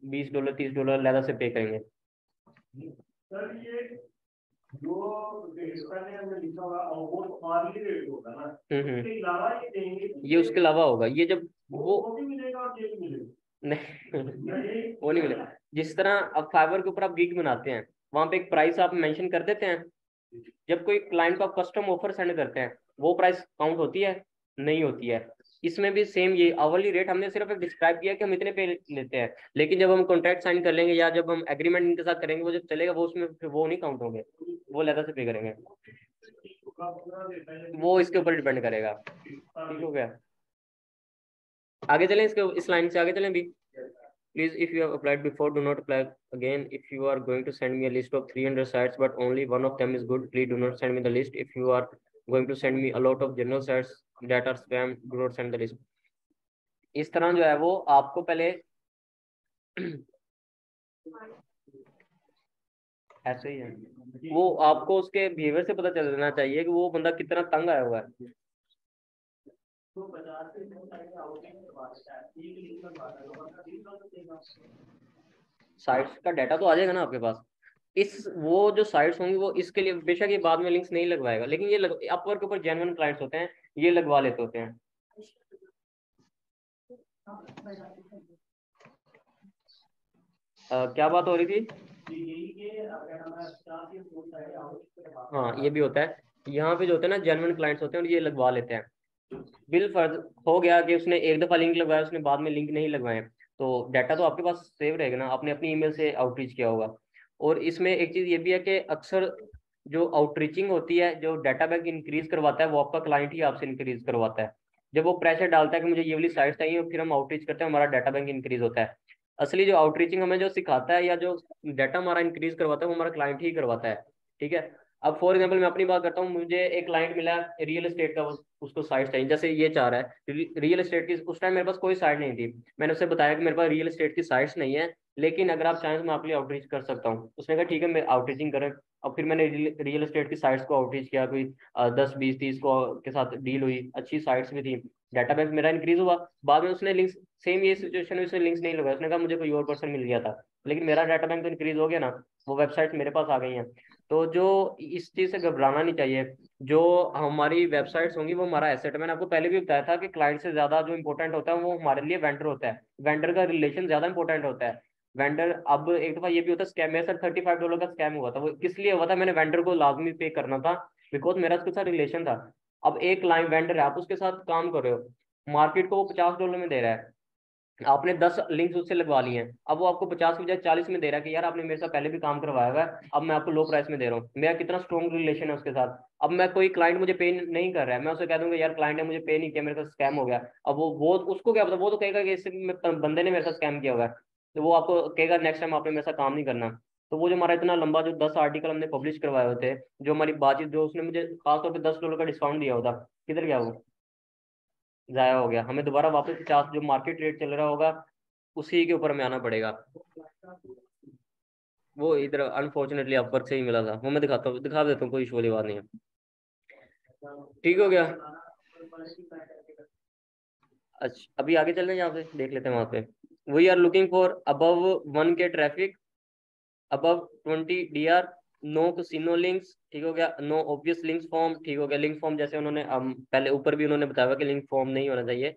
Speaker 1: $20, $30 लहदा से पे करेंगे।
Speaker 2: सर ये जो इसका ने हमने लिखा हुआ वो ऑनली रेट होगा ना, उसके अलावा ये देंगे,
Speaker 1: ये उसके अलावा होगा, ये जब
Speaker 2: वो भी मिलेगा और ये भी मिलेगा?
Speaker 1: नहीं वो नहीं मिलेगा। जिस तरह अब फाइवर के ऊपर आप गिग बनाते हैं, वहां पे एक प्राइस आप मेंशन कर देते हैं, जब कोई क्लाइंट को आप कस्टम ऑफर सेंड करते हैं वो प्राइस काउंट होती है, नहीं होती है। इसमें भी सेम, ये आवरली रेट हमने सिर्फ एक डिस्क्राइब किया कि हम इतने पे लेते हैं, लेकिन जब हम कॉन्ट्रैक्ट साइन कर लेंगे या जब हम एग्रीमेंट इनके साथ करेंगे वो जब चलेगा वो उसमें फिर वो नहीं काउंट होंगे, वो अलग से पे करेंगे, वो इसके ऊपर डिपेंड करेगा। ठीक हो गया? आगे चलें, इसके इस लाइन से आगे चलें भी। Please, if you have applied before, do not apply again. If you are going to send me a list of 300 sites, but only one of them is good, please do not send me the list. If you are going to send me a lot of general sites that are spam, do not send the list. इस तरह जो है वो आपको पहले ऐसे ही है, वो आपको उसके बिहेवियर से पता चलना चाहिए कि वो बंदा कितना तंग आया हुआ है। साइट्स का डाटा तो आ जाएगा ना आपके पास, इस वो जो साइट्स होंगी वो इसके लिए बेशक ये बाद में लिंक्स नहीं लगवाएगा, लेकिन ये अपवर्क के ऊपर जेन्युइन क्लाइंट्स होते हैं, ये लगवा लेते होते हैं। क्या बात हो रही थी? हाँ ये भी होता है, यहाँ पे जो होते हैं ना जेन्युइन क्लाइंट्स होते हैं और ये लगवा लेते हैं। बिल फर्ज हो गया कि उसने एक दफा लिंक लगवाया, उसने बाद में लिंक नहीं लगवाए, तो डाटा तो आपके पास सेव रहेगा ना, आपने अपनी ईमेल से आउटरीच किया होगा। और इसमें एक चीज ये भी है कि अक्सर जो आउटरीचिंग होती है, जो डाटा बैंक इंक्रीज करवाता है वो आपका क्लाइंट ही आपसे इंक्रीज करवाता है। जब वो प्रेशर डालता है कि मुझे ये वाली साइट चाहिए और फिर हम आउटरीच करते हैं, हमारा डाटा बैंक इंक्रीज होता है। असली जो आउटरीचिंग हमें जो सिखाता है या जो डाटा हमारा इंक्रीज करवाता है वो हमारा क्लाइंट ही करवाता है। ठीक है? अब फॉर एग्जाम्पल मैं अपनी बात करता हूँ, मुझे एक क्लाइंट मिला रियल एस्टेट का, उसको साइट चाहिए, जैसे ये चाह रहा है रियल एस्टेट की। उस टाइम मेरे पास कोई साइट नहीं थी, मैंने उससे बताया कि मेरे पास रियल एस्टेट की साइट्स नहीं है, लेकिन अगर आप चाहें तो मैं आपके लिए आउटरीच कर सकता हूँ। उसने कहा ठीक है, मैं आउटरीचिंग करें। और फिर मैंने रियल एस्टेट की साइट्स को आउटरीच किया, कोई 10, 20, 30 को के साथ डील हुई, अच्छी साइट्स भी थी, डाटा बैंक मेरा इंक्रीज हुआ। बाद में उसने लिंक्स, सेम ये सिचुएशन में उसने लिंक्स नहीं लगाया, उसने कहा मुझे कोई और पर्सन मिल गया था, लेकिन मेरा डाटा बैंक तो इंक्रीज हो गया ना, वो वेबसाइट मेरे पास आ गई हैं। तो जो इस चीज़ से घबराना नहीं चाहिए, जो हमारी वेबसाइट्स होंगी वो हमारा एसेट है। मैंने आपको पहले भी बताया था कि क्लाइंट से ज्यादा जो इंपॉर्टेंट होता है वो हमारे लिए वेंडर होता है, वेंडर का रिलेशन ज्यादा इंपॉर्टेंट होता है। वेंडर, अब एक दफा ये भी होता है स्कैम, मेरे साथ $35 का स्कैम हुआ था, वो किस लिए हुआ था, मैंने वेंडर को लाजमी पे करना था बिकॉज मेरा उसके साथ रिलेशन था। अब एक क्लाइंट वेंडर है, आप उसके साथ काम कर रहे हो, मार्केट को वो $50 में दे रहा है, आपने 10 लिंक्स उससे लगवा लिए हैं, अब वो आपको 50 की बजाय 40 में दे रहा है कि यार आपने मेरे साथ पहले भी काम करवाया हुआ है, अब मैं आपको लो प्राइस में दे रहा हूँ। मेरा कितना स्ट्रॉन्ग रिलेशन है उसके साथ। अब मैं, कोई क्लाइंट मुझे पे नहीं कर रहा है, मैं उसे कह दूंगा यार क्लाइंट ने मुझे पे नहीं किया, मेरे साथ स्कैम हो गया, अब वो उसको क्या पता, वो तो कहेगा कि इससे बंदे ने मेरे साथ स्कैम किया हुआ है, तो वो आपको कहेगा नेक्स्ट टाइम आपने मेरे साथ काम नहीं करना। तो वो जो हमारा इतना लंबा जो 10 आर्टिकल हमने पब्लिश करवाए हुए थे, जो हमारी बातचीत, जो उसने मुझे खासतौर पर $10 का डिस्काउंट दिया होता, किधर गया वो? जाया हो गया। हमें दोबारा वापस 50 जो मार्केट रेट चल रहा होगा उसी के ऊपर हमें आना पड़ेगा। वो इधर अनफॉर्चुनेटली अपवर्क से ही मिला था, वो मैं दिखाता हूँ, दिखा देता हूँ, कोई इशू वाली बात नहीं है। ठीक हो गया? अच्छा अभी आगे चल रहे हैं, यहाँ पे देख लेते हैं वहां पे। We are looking for above 1K traffic, above 20 DR, no casino links, ठीक हो गया, नो ऑब्वियस लिंक्स फॉर्म, ठीक हो गया। लिंक फॉर्म जैसे उन्होंने पहले ऊपर भी उन्होंने बताया हुआ कि लिंक फॉर्म नहीं होना चाहिए।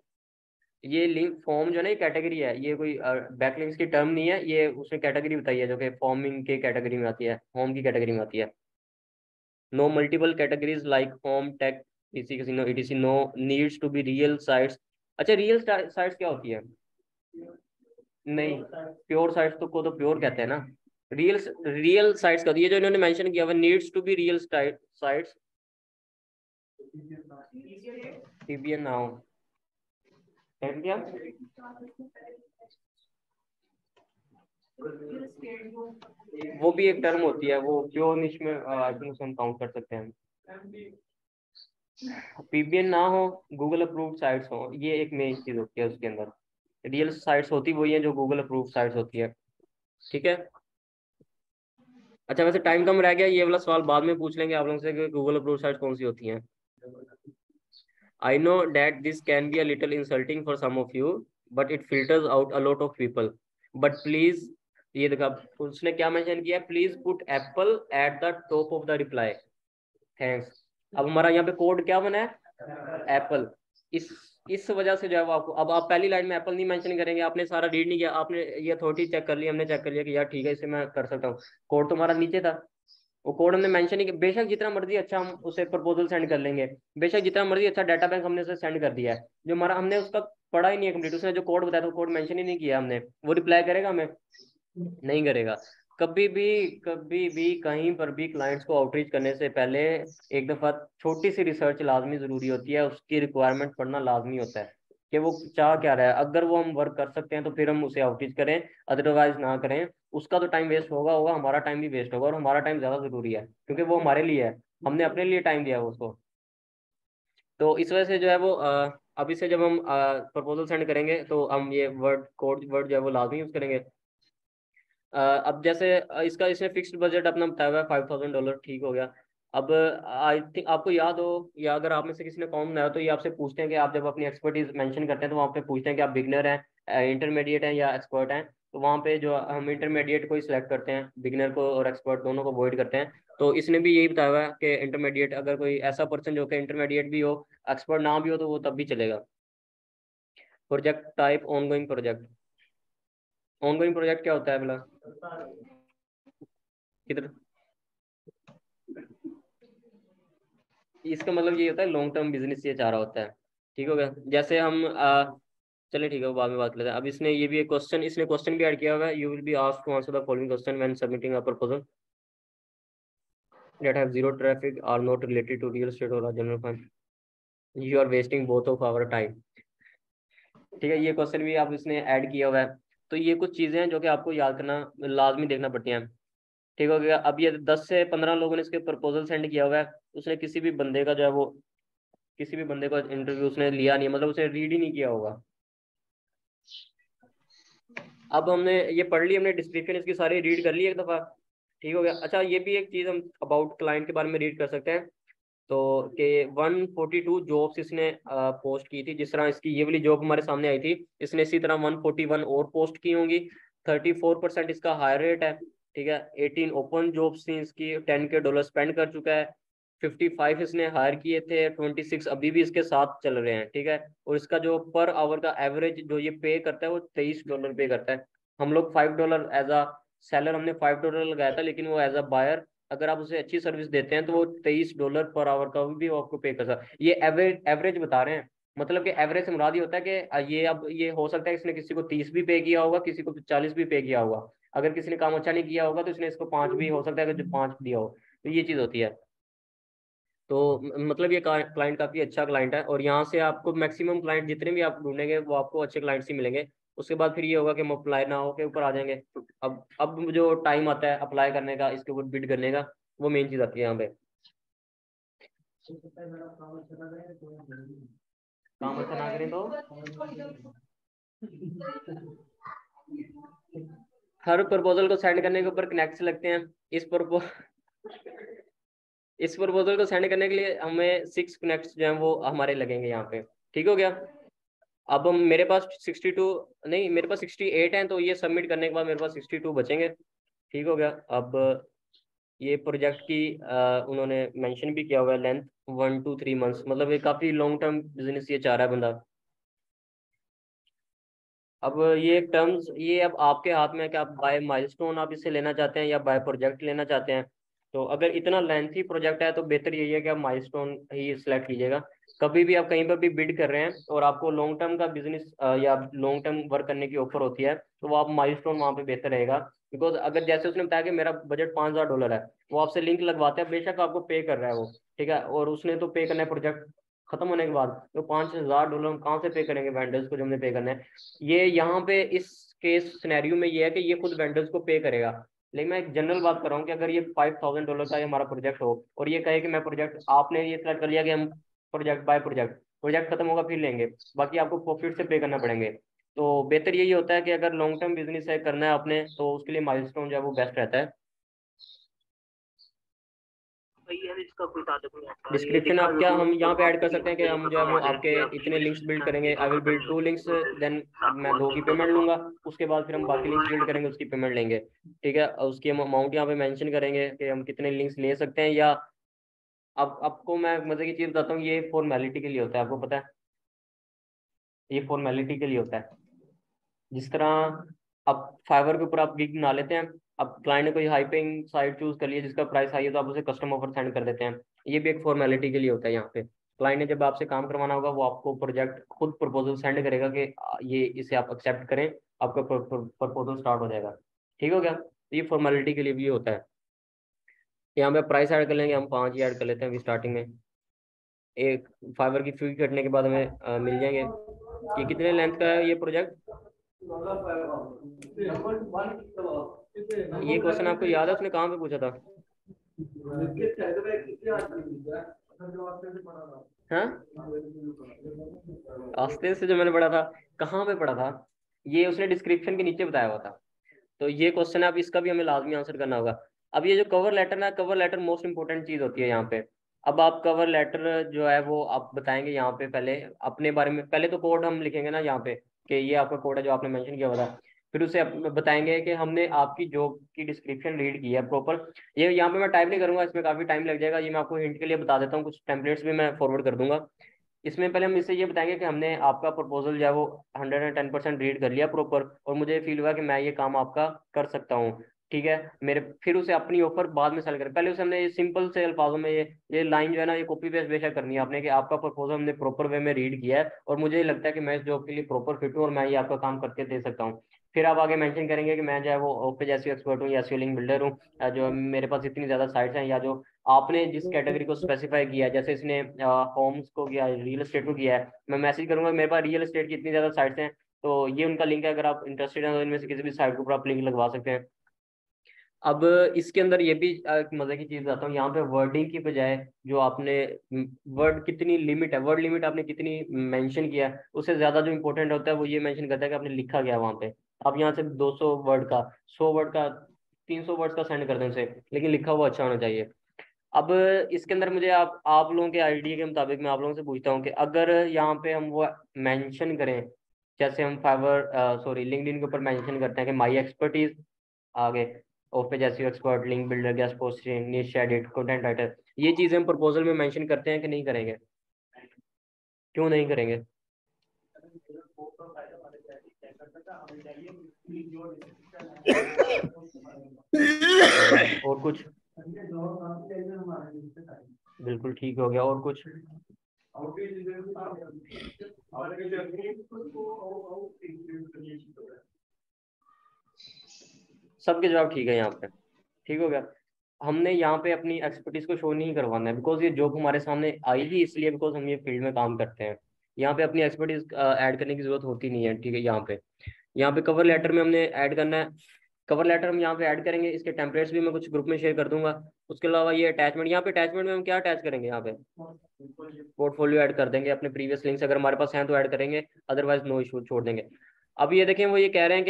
Speaker 1: ये लिंक फॉर्म जो है ना, ये कैटेगरी है, ये कोई बैकलिंक्स की टर्म नहीं है, ये उसने कैटेगरी बताई है जो कि फॉर्मिंग के कैटेगरी में आती है, होम की कैटेगरी में आती है। No multiple categories like home tech PC casino ETC, no needs to be real sites. अच्छा रियल साइट्स क्या होती है? नहीं, प्योर साइट्स तो को तो प्योर कहते हैं ना। रियल रियल साइट्स का होती है जो इन्होंने मेंशन किया हुआ, needs to be real sites. PBN now क्या? वो भी एक टर्म होती है, वो प्योर निश में आई थिंक हम काउंट कर सकते हैं। पीबीएन ना हो, गूगल अप्रूव्ड साइट्स हो, ये एक मेन चीज होती है उसके अंदर। रियल साइट्स होती वही है जो गूगल अप्रूव्ड साइट्स होती है। ठीक है। अच्छा वैसे टाइम कम रह गया, ये वाला सवाल बाद में पूछ लेंगे आप लोगों से कि गूगल अप्रूव्ड साइट्स कौन सी होती हैं। I know that this can be a little insulting for some of you, but it filters out a lot of people. But please, ये देखा उसने क्या मेंशन किया, please put Apple at the top of the reply, thanks. अब हमारा यहाँ पे code क्या बना है, एप्पल। इस इस वजह से जो है वो आपको, अब आप पहली लाइन में एप्पल नहीं मेंशन करेंगे, आपने सारा रीड नहीं किया, आपने ये अथॉरिटी चेक कर ली, हमने चेक कर लिया कि यार ठीक है इसे मैं कर सकता हूँ, कोड तो हमारा नीचे था। वो कोड हमने मेंशन ही किया, बेशक जितना मर्जी अच्छा हम उसे प्रपोजल सेंड कर लेंगे, बेशक जितना मर्जी अच्छा डाटा बैंक हमने उसे सेंड कर दिया है, जो हमारा हमने उसका पढ़ा ही नहीं है कंप्लीट, उसने जो कोड बताया था वो कोड मेंशन ही नहीं किया हमने, वो रिप्लाई करेगा हमें? नहीं करेगा। कभी भी कहीं पर भी क्लाइंट्स को आउटरीच करने से पहले एक दफा छोटी सी रिसर्च लाजमी जरूरी होती है, उसकी रिक्वायरमेंट पढ़ना लाजमी होता है कि वो चाह क्या रहा है। अगर वो हम वर्क कर सकते हैं तो फिर हम उसे आउटरीच करें, अदरवाइज ना करें। उसका तो टाइम वेस्ट होगा होगा, हमारा टाइम भी वेस्ट होगा, और हमारा टाइम ज्यादा जरूरी है क्योंकि वो हमारे लिए है, हमने अपने लिए टाइम दिया है उसको। तो इस वजह से जो है वो अब इसे जब हम प्रपोजल सेंड करेंगे तो हम ये वर्ड कोड वर्ड जो है वो लाजमी यूज करेंगे। अब जैसे इसका इसने फिक्स्ड बजट अपना बताया हुआ है $5,000, ठीक हो गया। अब आई थिंक आपको याद हो, या अगर आप में से किसी ने फॉर्म बनाया हो, तो ये आपसे पूछते हैं कि आप जब अपनी एक्सपर्टीज मेंशन करते हैं तो वहाँ पे पूछते हैं कि आप बिगनर हैं, इंटरमीडिएट हैं या एक्सपर्ट हैं। तो वहाँ पे जो हम इंटरमीडिएट को ही सिलेक्ट करते हैं, बिगनर को और एक्सपर्ट दोनों को अवॉइड करते हैं। तो इसने भी यही बताया हुआ है कि इंटरमीडिएट, अगर कोई ऐसा पर्सन जो कि इंटरमीडिएट भी हो, एक्सपर्ट ना भी हो, तो वो तब भी चलेगा। Project type ongoing project, ongoing project क्या होता है भला? किधर? इसका मतलब ये होता है लॉन्ग टर्म बिजनेस ये चाह रहा होता है। ठीक हो गया। जैसे हम चलिए ठीक है वो बाद में बात करते हैं। अब इसने ये भी एक क्वेश्चन, इसने क्वेश्चन भी ऐड किया हुआ है, you will be asked to answer the following question when submitting a proposal that have zero traffic, are not related to real estate or a general fund, you are wasting both of our time। ठीक है, ये question भी आप इसने add किया हुआ है। तो ये कुछ चीजें हैं जो कि आपको याद करना लाजमी देखना पड़ती हैं। ठीक हो गया। अब ये 10 से 15 लोगों ने इसके प्रपोजल सेंड किया हुआ है, उसने किसी भी बंदे का जो है वो, किसी भी बंदे को इंटरव्यू उसने लिया नहीं है, मतलब उसे रीड ही नहीं किया होगा। अब हमने ये पढ़ ली, हमने डिस्क्रिप्शन इसकी सारी रीड कर ली एक दफा। ठीक हो गया। अच्छा ये भी एक चीज हम अबाउट क्लाइंट के बारे में रीड कर सकते हैं। तो कि 142 जॉब्स इसने पोस्ट की थी, जिस तरह इसकी ये वाली जॉब हमारे सामने आई थी, इसने इसी तरह 141 और पोस्ट की होंगी। 34% इसका हायर रेट है। ठीक है। 18 ओपन जॉब्स थी इसकी, $10K स्पेंड कर चुका है। 55 इसने हायर किए थे, 26 अभी भी इसके साथ चल रहे हैं। ठीक है। और इसका जो पर आवर का एवरेज जो ये पे करता है वो $23 पे करता है। हम लोग $5 एज अ सेलर, हमने $5 लगाया था, लेकिन वो एज अ बायर अगर आप उसे अच्छी सर्विस देते हैं तो वो $23 पर आवर का भी वो आपको पे कर सकता है। ये एवरेज एवरेज बता रहे हैं, मतलब कि एवरेज से मुराद ये होता है कि ये अब ये हो सकता है इसने किसी को 30 भी पे किया होगा, किसी को 40 भी पे किया होगा। अगर किसी ने काम अच्छा नहीं किया होगा तो इसने इसको 5 भी हो सकता है कि जो 5 दिया हो। तो ये चीज़ होती है। तो मतलब ये क्लाइंट काफ़ी अच्छा क्लाइंट है, और यहाँ से आपको मैक्सिमम क्लाइंट जितने भी आप ढूंढेंगे वो आपको अच्छे क्लाइंट्स ही मिलेंगे। उसके बाद फिर ये होगा कि हम अप्लाई ना हो के ऊपर आ जाएंगे। अब जो टाइम आता है अप्लाई करने का, इसके ऊपर बिड करने का, वो मेन चीज़ आती है यहाँ पे। काम अच्छा ना करें तो हर प्रपोजल को सेंड करने के ऊपर कनेक्ट लगते हैं। इस प्रपो इस प्रपोजल को सेंड करने के लिए हमें 6 कनेक्ट्स जो हैं वो हमारे लगेंगे यहाँ पे। ठीक हो गया। अब मेरे पास 62, नहीं मेरे पास 68 हैं, तो ये सबमिट करने के बाद मेरे पास 62 बचेंगे। ठीक हो गया। अब ये प्रोजेक्ट की उन्होंने मेंशन भी किया हुआ है लेंथ 1 to 3 months, मतलब ये काफ़ी लॉन्ग टर्म बिजनेस ये चाह रहा है बंदा। अब ये टर्म्स ये अब आपके हाथ में है कि आप बाय माइलस्टोन आप इसे लेना चाहते हैं या बाय प्रोजेक्ट लेना चाहते हैं। तो अगर इतना लेंथी प्रोजेक्ट है तो बेहतर यही है कि आप माइलस्टोन ही सिलेक्ट कीजिएगा। कभी भी आप कहीं पर भी बिड कर रहे हैं और आपको लॉन्ग टर्म का बिजनेस या लॉन्ग टर्म वर्क करने की ऑफर होती है, तो वो आप माइलस्टोन वहाँ पे बेहतर रहेगा। बिकॉज अगर जैसे उसने बताया कि मेरा बजट $5,000 है, वो आपसे लिंक लगवाते हैं, बेशक आपको पे कर रहा है वो, ठीक है, और उसने तो पे करना है प्रोजेक्ट खत्म होने के बाद। तो $5,000 हम कहाँ से पे करेंगे वेंडर्स को जो हमने पे करना है? ये यहाँ पे इस केस सिनेरियो में ये है कि ये खुद वेंडर्स को पे करेगा। लेकिन मैं एक जनरल बात कर रहा हूँ कि अगर ये $5,000 का ये हमारा प्रोजेक्ट हो और ये कहे कि मैं प्रोजेक्ट, आपने ये सेलेक्ट कर लिया कि हम प्रोजेक्ट बाय प्रोजेक्ट, प्रोजेक्ट खत्म होगा फिर लेंगे, बाकी आपको प्रॉफिट से पे करना पड़ेंगे। तो बेहतर यही होता है कि अगर लॉन्ग टर्म बिजनेस है करना है आपने, तो उसके लिए माइलस्टोन जो है वो बेस्ट रहता है।
Speaker 2: यार इसका कोई ताल्लुक नहीं आता, ये
Speaker 1: डिस्क्रिप्शन
Speaker 2: लिखा
Speaker 1: आप क्या
Speaker 2: जरूर
Speaker 1: हम यहाँ पे
Speaker 2: वहाँ
Speaker 1: ऐड
Speaker 2: पे
Speaker 1: कर सकते हैं कि
Speaker 2: मुझे
Speaker 1: हम जो है
Speaker 2: पता
Speaker 1: वो
Speaker 2: होना चाहिए
Speaker 1: आपके
Speaker 2: कि आपकी
Speaker 1: इतने लिंक्स बिल्ड
Speaker 2: डिस्क्रिप्शन
Speaker 1: करेंगे,
Speaker 2: ये
Speaker 1: आई
Speaker 2: तो
Speaker 1: विल
Speaker 2: खत्म
Speaker 1: बिल्ड
Speaker 2: नहीं
Speaker 1: 2 लिंक्स,
Speaker 2: होती,
Speaker 1: देन
Speaker 2: साथ
Speaker 1: मैं
Speaker 2: हुआ
Speaker 1: 2 की
Speaker 2: चलता
Speaker 1: पेमेंट
Speaker 2: था।
Speaker 1: लूंगा। उसके बाद फिर हम बाकी लिंक्स बिल्ड करेंगे, उसकी पेमेंट लेंगे। ठीक है, और उसकी हम अमाउंट यहाँ पे मेंशन करेंगे कि हम कितने लिंक्स ले सकते हैं। या अब आपको मैं मजे की चीज बताता हूँ, ये फॉर्मेलिटी के लिए होता है, आपको पता है, ये फॉर्मेलिटी के लिए होता है। जिस तरह अब फाइवर के ऊपर आप गिग बना लेते हैं, अब क्लाइंट ने कोई हाई पेइंग साइट चूज कर लिया जिसका प्राइस हाई है, तो आप उसे कस्टम ऑफर सेंड कर देते हैं। ये भी एक फॉर्मेलिटी के लिए होता है। यहाँ पे क्लाइंट ने जब आपसे काम करवाना होगा, वो आपको प्रोजेक्ट खुद प्रपोजल सेंड करेगा कि ये इसे आप एक्सेप्ट करें, आपका प्रपोजल स्टार्ट हो जाएगा। ठीक हो गया? तो ये फॉर्मेलिटी के लिए भी होता है। यहाँ पे प्राइस ऐड कर लेंगे, हम 5 ही ऐड कर लेते हैं अभी स्टार्टिंग में। एक फाइवर की फी कटने के बाद हमें मिल जाएंगे। ये कितने लेंथ का है ये प्रोजेक्ट? ये क्वेश्चन आपको याद है उसने कहाँ पे पूछा था? हाँ, आस्ते से जो मैंने पढ़ा था, कहाँ पे पढ़ा था? ये उसने डिस्क्रिप्शन के नीचे बताया हुआ था। तो ये क्वेश्चन है, अब इसका भी हमें लाजमी आंसर करना होगा। अब ये जो कवर लेटर ना, कवर लेटर मोस्ट इंपोर्टेंट चीज होती है यहाँ पे। अब आप कवर लेटर जो है वो आप बताएंगे यहाँ पे, पहले अपने बारे में, पहले तो कोड हम लिखेंगे ना यहाँ पे कि ये आपका कोड है जो आपने मेंशन किया हुआ था। फिर उसे बताएंगे कि हमने आपकी जॉब की डिस्क्रिप्शन रीड की है प्रॉपर। ये यहाँ पे मैं टाइप नहीं करूंगा, इसमें काफी टाइम लग जाएगा, ये मैं आपको हिंट के लिए बता देता हूँ, कुछ टेम्पलेट्स भी मैं फॉरवर्ड कर दूंगा। इसमें पहले हम इससे ये बताएंगे कि हमने आपका प्रपोजल जो है वो 110% रीड कर लिया प्रॉपर, और मुझे फील हुआ कि मैं ये काम आपका कर सकता हूँ। ठीक है मेरे, फिर उसे अपनी ऑफर बाद में सेल करें। पहले उसे हमने ये सिंपल से अल्फाजों में ये लाइन जो है ना, ये कॉपी पेस्ट बेशक करनी है आपने कि आपका प्रपोजल हमने प्रॉपर वे में रीड किया है और मुझे लगता है कि मैं इस जॉब के लिए प्रॉपर फिट हूँ और मैं ये आपका काम करके दे सकता हूँ। फिर आप आगे मेंशन करेंगे कि मैं जो है वो ओपे जैसी एक्सपर्ट हूँ या एसईओ लिंक बिल्डर हूँ, जो मेरे पास इतनी ज्यादा साइट्स हैं, या जो आपने जिस कैटेगरी को स्पेसिफाई किया है, जैसे इसने होम्स को किया है, रियल एस्टेट को किया है, मैं मैसेज करूंगा मेरे पास रियल एस्टेट की इतनी ज्यादा साइट्स हैं, तो ये उनका लिंक है, अगर आप इंटरेस्टेड हैं तो इनमें से किसी भी साइट के ऊपर आप लिंक लगवा सकते हैं। अब इसके अंदर ये भी एक मजे की चीज बताता हूँ, यहाँ पे वर्डिंग की बजाय जो आपने वर्ड कितनी लिमिट है, वर्ड लिमिट आपने कितनी मेंशन किया है, उससे ज्यादा जो इंपॉर्टेंट होता है वो ये मेंशन करता है कि आपने लिखा गया वहां पे। आप यहाँ से 200 वर्ड का, 100 वर्ड का, 300 वर्ड का सेंड कर दें उसे, लेकिन लिखा हुआ अच्छा होना चाहिए। अब इसके अंदर मुझे आप लोगों के आइडिया के मुताबिक मैं आप लोगों से पूछता हूँ कि अगर यहाँ पे हम वो मेंशन करें, जैसे हम फाइवर सॉरी लिंक्डइन के ऊपर मेंशन करते हैं कि माई एक्सपर्टीज, आगे ओपे जैसी expert, link builder, guest posting, निश एडिट, कंटेंट राइटर, ये चीजें हम प्रपोजल में मेंशन करते हैं कि नहीं करेंगे? क्यों नहीं करेंगे? और कुछ? बिल्कुल ठीक हो गया, और कुछ? सबके जवाब ठीक है यहाँ पे। ठीक हो गया। हमने यहाँ पे अपनी एक्सपर्टीज को शो नहीं करवाना है, बिकॉज ये जॉब हमारे सामने आई ही इसलिए बिकॉज हम ये फील्ड में काम करते हैं। यहाँ पे अपनी एक्सपर्टीज ऐड करने की जरूरत होती नहीं है। ठीक है, यहाँ पे कवर लेटर में हमने ऐड करना है। कवर लेटर हम यहाँ पे ऐड करेंगे, इसके टेम्पलेट्स भी मैं कुछ ग्रुप में शेयर कर दूंगा। उसके अलावा ये अटैचमेंट, यहाँ पे अटैचमेंट में हम क्या अटैच करेंगे? यहाँ पे पोर्टफोलियो ऐड कर देंगे, अपने प्रीवियस लिंक्स अगर हमारे पास हैं तो ऐड करेंगे, अदरवाइज नो इशू छोड़ देंगे। अब ये देखें, वो ये कह रहे हैं कि